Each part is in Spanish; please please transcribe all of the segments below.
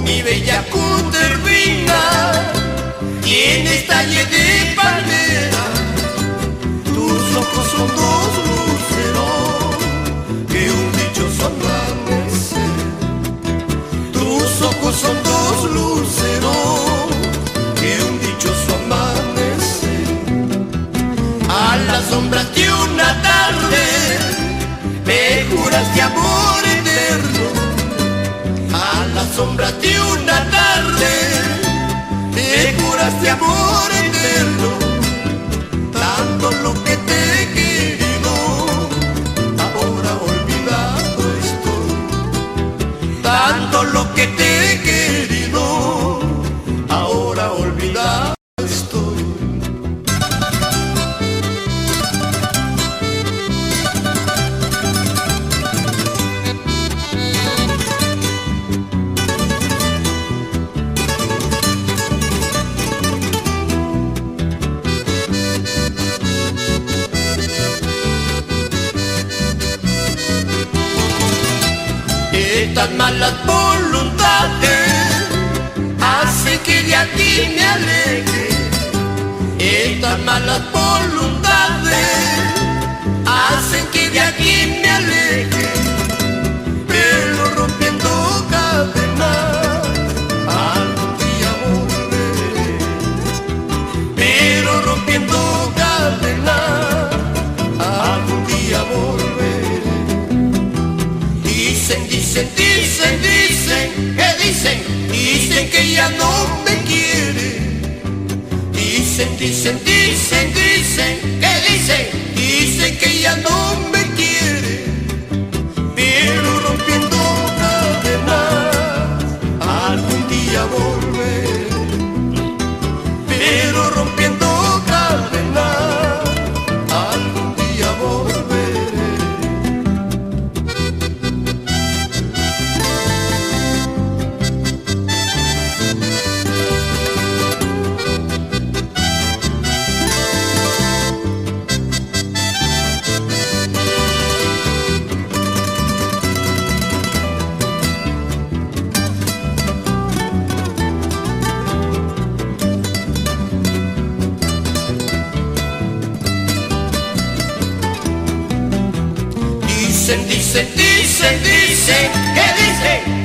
mi bella Cutervina, tienes talle de palmera. Tus ojos son dos luceros que un dichoso amanecer. Tus ojos son dos luceros que un dichoso amanecer. A la sombra de una tarde me juraste amor eterno. A la sombra de una tarde me juraste amor eterno. Tanto lo que te he querido, ahora olvidado estoy. Tanto lo que te he querido, ahora olvidado estoy. Estas malas voluntades hacen que de aquí me aleje. Estas malas voluntades hacen que de aquí me aleje. Pero rompiendo cadenas algún día volveré. Pero rompiendo cadenas algún día volveré. Dicen que ya no me quiere. Dicen que ya no me quiere. Pero rompiendo cadenas algún día volveré. Pero rompiendo cadenas algún día volveré.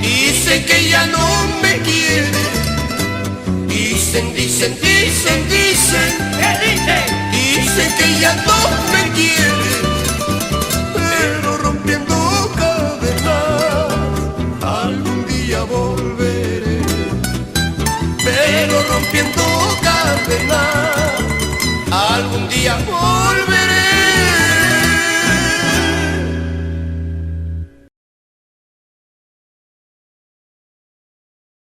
Dicen que ya no me quiere. Dicen que ya no me quiere.